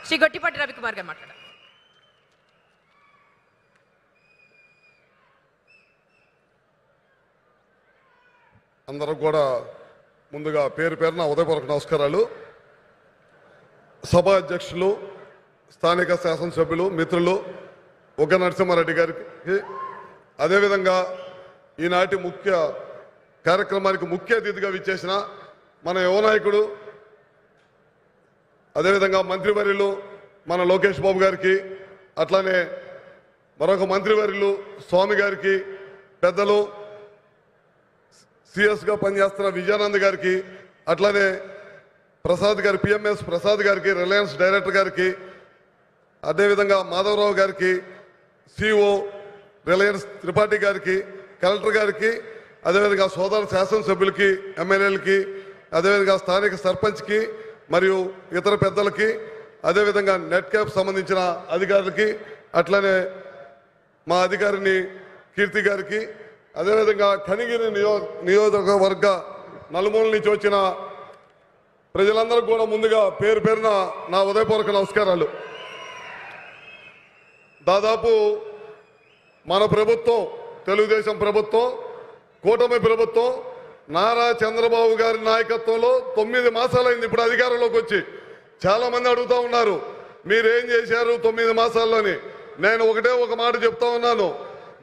శ్రీ గొట్టిపాటి రవికుమార్ గారు మాట్లాడారు. అందరూ కూడా ముందుగా పేరు పేరున ఉదయపూర్వక నమస్కారాలు. సభా అధ్యక్షులు, స్థానిక శాసనసభ్యులు, మిత్రులు ఉగ్గ నరసింహారెడ్డి గారికి, అదేవిధంగా ఈనాటి ముఖ్య కార్యక్రమానికి ముఖ్య అతిథిగా విచ్చేసిన మన యువ నాయకుడు, అదేవిధంగా మంత్రివర్యులు మన లోకేష్ బాబు గారికి, అట్లానే మరొక మంత్రివర్యులు స్వామి గారికి, పెద్దలు సిఎస్గా పనిచేస్తున్న విజయానంద్ గారికి, అట్లానే ప్రసాద్ గారి పిఎంఎస్ ప్రసాద్ గారికి, రిలయన్స్ డైరెక్టర్ గారికి, అదేవిధంగా మాధవరావు గారికి, సిఓ రిలయన్స్ త్రిపాఠి గారికి, కలెక్టర్ గారికి, అదేవిధంగా సోదర శాసనసభ్యులకి, ఎమ్మెల్యేలకి, అదేవిధంగా స్థానిక సర్పంచ్కి మరియు ఇతర పెద్దలకి, అదేవిధంగా నెట్ క్యాప్ సంబంధించిన అధికారులకి, అట్లనే మా అధికారిని కీర్తి గారికి, అదేవిధంగా కనిగిరి నియోజకవర్గ నలుమూల నుంచి వచ్చిన ప్రజలందరూ కూడా ముందుగా పేరు పేరున నా ఉదయపూర్వక నమస్కారాలు. దాదాపు మన ప్రభుత్వం, తెలుగుదేశం ప్రభుత్వం, కూటమి ప్రభుత్వం, నారా చంద్రబాబు గారి నాయకత్వంలో 9 మాసాలైంది ఇప్పుడు అధికారంలోకి వచ్చి. చాలా మంది అడుగుతూ ఉన్నారు, మీరేం చేశారు 9 మాసాల్లోని. నేను ఒకటే ఒక మాట చెప్తా ఉన్నాను.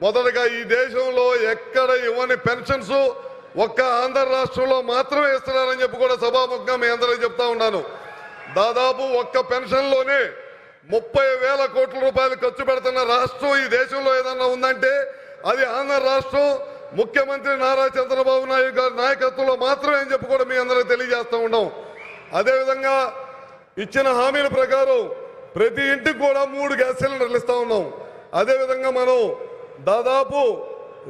మొదటగా ఈ దేశంలో ఎక్కడ ఇవ్వని పెన్షన్స్ ఒక్క ఆంధ్ర రాష్ట్రంలో మాత్రమే ఇస్తున్నారని చెప్పి కూడా సభాముఖంగా మీ అందరికీ చెప్తా ఉన్నాను. దాదాపు ఒక్క పెన్షన్లోనే 30,000 కోట్ల రూపాయలు ఖర్చు పెడుతున్న రాష్ట్రం ఈ దేశంలో ఏదన్నా ఉందంటే అది ఆంధ్ర రాష్ట్రం, ముఖ్యమంత్రి నారా చంద్రబాబు నాయుడు గారి నాయకత్వంలో మాత్రమే అని చెప్పి కూడా మీ అందరికీ తెలియజేస్తూ ఉన్నాం. అదేవిధంగా ఇచ్చిన హామీల ప్రకారం ప్రతి ఇంటికి కూడా 3 గ్యాస్ సిలిండర్లు ఇస్తా ఉన్నాం. అదేవిధంగా మనం దాదాపు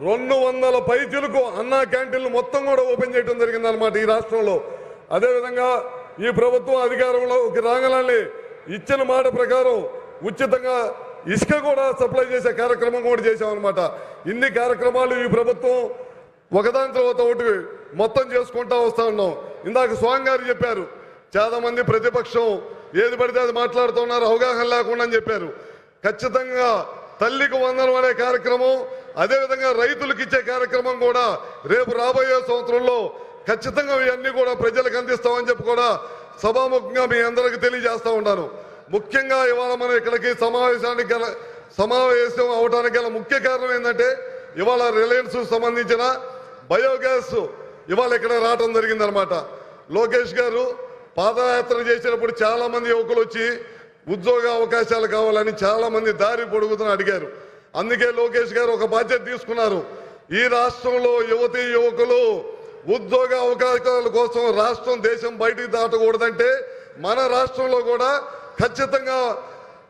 200 పైచులకు అన్నా క్యాంటీన్లు మొత్తం కూడా ఓపెన్ చేయడం జరిగిందనమాట ఈ రాష్ట్రంలో. అదేవిధంగా ఈ ప్రభుత్వం అధికారంలోకి రాగలని ఇచ్చిన మాట ప్రకారం ఉచితంగా ఇసుక కూడా సప్లై చేసే కార్యక్రమం కూడా చేశామన్నమాట. ఇన్ని కార్యక్రమాలు ఈ ప్రభుత్వం ఒకదాని తర్వాత ఒకటి మొత్తం చేసుకుంటా వస్తూ ఉన్నాం. ఇందాక స్వామి గారు చెప్పారు, చాలా మంది ప్రతిపక్షం ఏది పడితే అది మాట్లాడుతున్నారు, అవగాహన లేకుండా అని చెప్పారు. ఖచ్చితంగా తల్లికి వందనం అనే కార్యక్రమం, అదేవిధంగా రైతులకు ఇచ్చే కార్యక్రమం కూడా రేపు రాబోయే సంవత్సరంలో ఖచ్చితంగా ఇవన్నీ కూడా ప్రజలకు అందిస్తామని చెప్పి కూడా సభాముఖంగా మీ అందరికీ తెలియజేస్తూ ఉన్నాను. ముఖ్యంగా ఇవాళ మనం ఇక్కడికి సమావేశం అవడానికి గల ముఖ్య కారణం ఏంటంటే ఇవాళ రిలయన్స్ సంబంధించిన బయోగ్యాస్ ఇవాళ ఇక్కడ రావడం జరిగిందనమాట. లోకేష్ గారు పాదయాత్ర చేసినప్పుడు చాలా మంది యువకులు వచ్చి ఉద్యోగ అవకాశాలు కావాలని చాలా మంది దారి పొడుగుతున్న అడిగారు. అందుకే లోకేష్ గారు ఒక బాధ్యత తీసుకున్నారు. ఈ రాష్ట్రంలో యువతీ యువకులు ఉద్యోగ అవకాశాల కోసం రాష్ట్రం దేశం బయటికి దాటకూడదంటే మన రాష్ట్రంలో కూడా ఖచ్చితంగా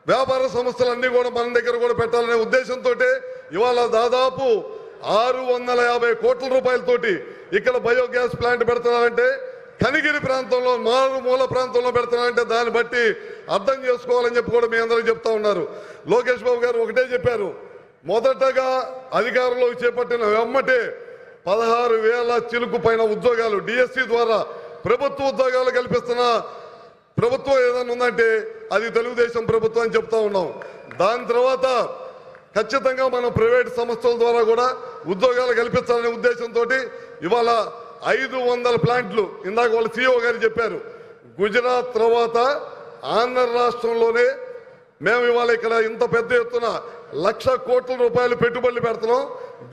వ్యాపార సంస్థలన్నీ కూడా మన దగ్గర కూడా పెట్టాలనే ఉద్దేశంతో ఇవాళ దాదాపు 650 కోట్ల రూపాయలతోటి ఇక్కడ బయోగ్యాస్ ప్లాంట్ పెడుతున్నారంటే, కనిగిరి ప్రాంతంలో మారుమూల ప్రాంతంలో పెడుతున్నారంటే దాన్ని బట్టి అర్థం చేసుకోవాలని చెప్పి కూడా మీ అందరికీ చెప్తా ఉన్నారు. లోకేష్ బాబు గారు ఒకటే చెప్పారు, మొదటగా అధికారంలోకి చేపట్టిన వెమ్మటే 16,000 చిలుకు పైన ఉద్యోగాలు డిఎస్సి ద్వారా ప్రభుత్వ ఉద్యోగాలు కల్పిస్తున్న ప్రభుత్వం ఏదైనా ఉందంటే అది తెలుగుదేశం ప్రభుత్వం అని చెప్తా ఉన్నాం. దాని తర్వాత ఖచ్చితంగా మనం ప్రైవేట్ సంస్థల ద్వారా కూడా ఉద్యోగాలు కల్పించాలనే ఉద్దేశంతో ఇవాళ 500 ప్లాంట్లు, ఇందాక వాళ్ళ సిఇఓ గారు చెప్పారు, గుజరాత్ తర్వాత ఆంధ్ర రాష్ట్రంలోనే మేము ఇవాళ ఇక్కడ ఇంత పెద్ద ఎత్తున 1,00,000 కోట్ల రూపాయలు పెట్టుబడులు పెడుతున్నాం.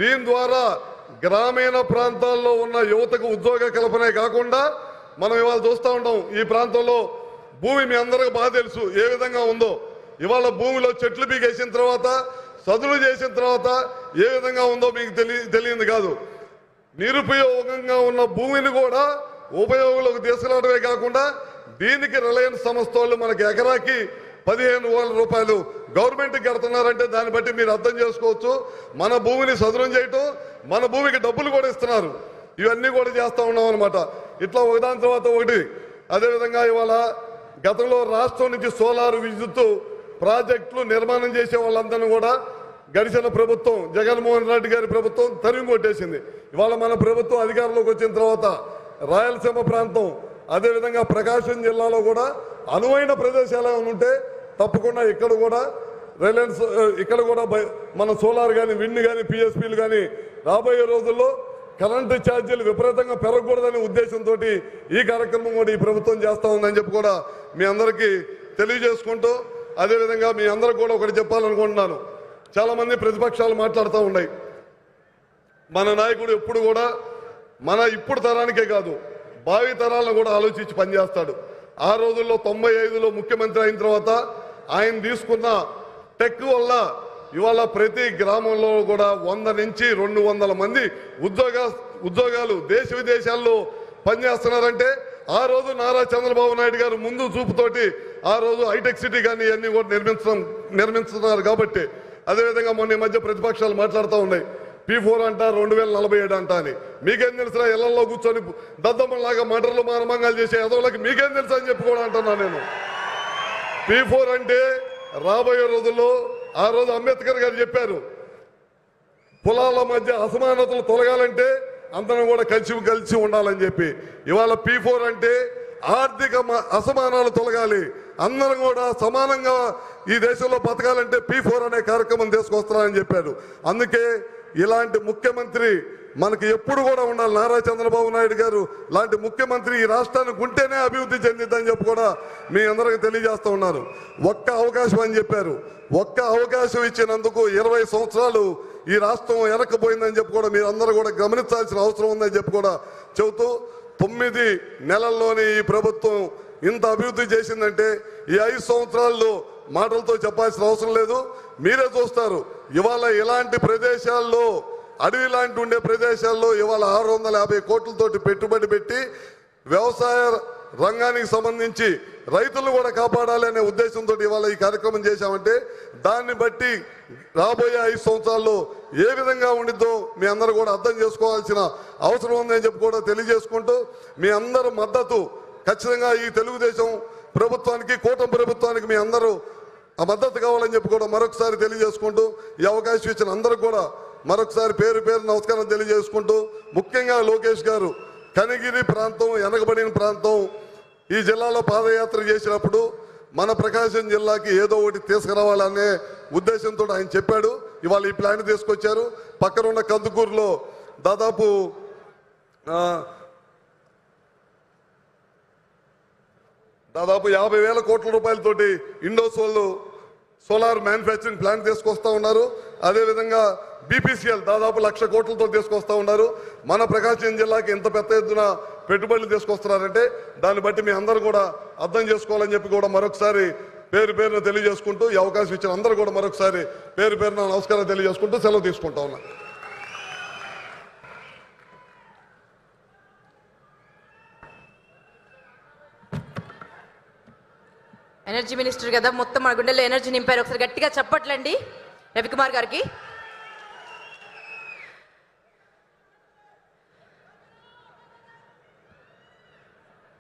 దీని ద్వారా గ్రామీణ ప్రాంతాల్లో ఉన్న యువతకు ఉద్యోగ కల్పనే కాకుండా మనం ఇవాళ చూస్తూ ఉంటాం ఈ ప్రాంతంలో భూమి మీ అందరికీ బాగా తెలుసు ఏ విధంగా ఉందో. ఇవాళ భూమిలో చెట్లు పీకేసిన తర్వాత సదులు చేసిన తర్వాత ఏ విధంగా ఉందో మీకు తెలియదు కాదు. నిరుపయోగంగా ఉన్న భూమిని కూడా ఉపయోగంలోకి తీసుకురావడమే కాకుండా దీనికి రిలయన్స్ సంస్థ వాళ్ళు మనకి ఎకరాకి 15,000 రూపాయలు గవర్నమెంట్కి కడుతున్నారంటే దాన్ని బట్టి మీరు అర్థం చేసుకోవచ్చు. మన భూమిని సదురం చేయటం, మన భూమికి డబ్బులు కూడా ఇస్తున్నారు. ఇవన్నీ కూడా చేస్తూ ఉన్నాం అనమాట. ఇట్లా ఒకదాని తర్వాత ఒకటి. అదేవిధంగా ఇవాళ గతంలో రాష్ట్రం నుంచి సోలార్ విద్యుత్ ప్రాజెక్టులు నిర్మాణం చేసే వాళ్ళందరినీ కూడా గడిచిన ప్రభుత్వం జగన్మోహన్ రెడ్డి గారి ప్రభుత్వం తరిమి కొట్టేసింది. ఇవాళ మన ప్రభుత్వం అధికారంలోకి వచ్చిన తర్వాత రాయలసీమ ప్రాంతం, అదేవిధంగా ప్రకాశం జిల్లాలో కూడా అనువైన ప్రదేశాలు ఏమైనా ఉంటే తప్పకుండా ఇక్కడ కూడా రిలయన్స్ ఇక్కడ కూడా మన సోలార్ కానీ విండ్ కానీ పిఎస్పీలు కానీ రాబోయే రోజుల్లో కరెంటు ఛార్జీలు విపరీతంగా పెరగకూడదనే ఉద్దేశంతో ఈ కార్యక్రమం కూడా ఈ ప్రభుత్వం చేస్తూ ఉందని చెప్పి కూడా మీ అందరికీ తెలియజేసుకుంటూ, అదేవిధంగా మీ అందరికి కూడా ఒకటి చెప్పాలనుకుంటున్నాను. చాలామంది ప్రతిపక్షాలు మాట్లాడుతూ ఉన్నాయి. మన నాయకుడు ఎప్పుడు కూడా మన ఇప్పుడు తరానికే కాదు భావి తరాలను కూడా ఆలోచించి పనిచేస్తాడు. ఆ రోజుల్లో 95లో ముఖ్యమంత్రి అయిన తర్వాత ఆయన తీసుకున్న టెక్ వల్ల ఇవాళ ప్రతి గ్రామంలో కూడా 100 నుంచి 200 మంది ఉద్యోగాలు దేశ విదేశాల్లో పనిచేస్తున్నారంటే ఆ రోజు నారా చంద్రబాబు నాయుడు గారు ముందు చూపుతోటి ఆ రోజు హైటెక్ సిటీ కానీ ఇవన్నీ కూడా నిర్మిస్తున్నారు కాబట్టి. అదేవిధంగా మొన్న ఈ మధ్య ప్రతిపక్షాలు మాట్లాడుతూ ఉన్నాయి. P4 అంట 2047 అంట అని. మీకేం తెలుసా ఇళ్లలో కూర్చొని దద్దమ్మలాగా మటర్లు మానమంగాలు చేసే ఎదవులకి మీకేం తెలుసా అని చెప్పి కూడా అంటున్నా నేను. P4 అంటే రాబోయే రోజుల్లో ఆ రోజు అంబేద్కర్ గారు చెప్పారు, కులాల మధ్య అసమానతలు తొలగాలంటే అందరం కూడా కలిసి ఉండాలని చెప్పి. ఇవాళ P4 అంటే ఆర్థిక అసమానాలు తొలగాలి, అందరం కూడా సమానంగా ఈ దేశంలో బతకాలంటే P4 అనే కార్యక్రమం తీసుకొస్తున్నారని చెప్పారు. అందుకే ఇలాంటి ముఖ్యమంత్రి మనకి ఎప్పుడు కూడా ఉండాలి. నారా చంద్రబాబు నాయుడు గారు లాంటి ముఖ్యమంత్రి ఈ రాష్ట్రానికి ఉంటేనే అభివృద్ధి చెందిద్దని చెప్పి కూడా మీ అందరికీ తెలియజేస్తూ ఉన్నారు. ఒక్క అవకాశం అని చెప్పారు. ఒక్క అవకాశం ఇచ్చినందుకు 20 సంవత్సరాలు ఈ రాష్ట్రం వెనక్కిపోయిందని చెప్పి కూడా మీరు అందరూ కూడా గమనించాల్సిన అవసరం ఉందని చెప్పి కూడా చెబుతూ, 9 నెలల్లోనే ఈ ప్రభుత్వం ఇంత అభివృద్ధి చేసిందంటే ఈ 5 సంవత్సరాల్లో మాటలతో చెప్పాల్సిన అవసరం లేదు. మీరే చూస్తారు. ఇవాళ ఇలాంటి ప్రదేశాల్లో అడవి లాంటి ఉండే ప్రదేశాల్లో ఇవాళ 650 కోట్లతోటి పెట్టుబడి పెట్టి వ్యవసాయ రంగానికి సంబంధించి రైతులను కూడా కాపాడాలి అనే ఉద్దేశంతో ఇవాళ ఈ కార్యక్రమం చేశామంటే దాన్ని బట్టి రాబోయే 5 సంవత్సరాల్లో ఏ విధంగా ఉండిద్దో మీ అందరూ కూడా అర్థం చేసుకోవాల్సిన అవసరం ఉందని చెప్పి కూడా తెలియజేసుకుంటూ, మీ అందరూ మద్దతు ఖచ్చితంగా ఈ తెలుగుదేశం ప్రభుత్వానికి కూటమి ప్రభుత్వానికి మీ అందరూ ఆ మద్దతు కావాలని చెప్పి కూడా మరొకసారి తెలియజేసుకుంటూ, ఈ అవకాశం ఇచ్చిన అందరికి కూడా మరొకసారి పేరు నమస్కారం తెలియజేసుకుంటూ, ముఖ్యంగా లోకేష్ గారు కనిగిరి ప్రాంతం వెనకబడిన ప్రాంతం ఈ జిల్లాలో పాదయాత్ర చేసినప్పుడు మన ప్రకాశం జిల్లాకి ఏదో ఒకటి తీసుకురావాలనే ఉద్దేశంతో ఆయన చెప్పాడు. ఇవాళ ఈ ప్లాన్ తీసుకొచ్చారు. పక్కన ఉన్న కందుకూరులో దాదాపు 50,000 కోట్ల రూపాయలతోటి ఇండోస్ వాళ్ళు సోలార్ మ్యానుఫ్యాక్చరింగ్ ప్లాంట్ తీసుకొస్తా ఉన్నారు. అదేవిధంగా BPCL దాదాపు 1,00,000 కోట్లతో తీసుకొస్తా ఉన్నారు. మన ప్రకాశం జిల్లాకి ఎంత పెద్ద ఎత్తున పెట్టుబడులు తీసుకొస్తున్నారంటే దాన్ని బట్టి మీ అందరూ కూడా అర్థం చేసుకోవాలని చెప్పి కూడా మరొకసారి పేరున తెలియజేసుకుంటూ, ఈ అవకాశం ఇచ్చిన అందరూ కూడా మరొకసారి పేరున నమస్కారం తెలియజేసుకుంటూ సెలవు తీసుకుంటా ఉన్నా. ఎనర్జీ మినిస్టర్ కదా, మొత్తం మన గుండెల్లో ఎనర్జీ నింపారు. ఒకసారి గట్టిగా చెప్పట్లండి రవికుమార్ గారికి.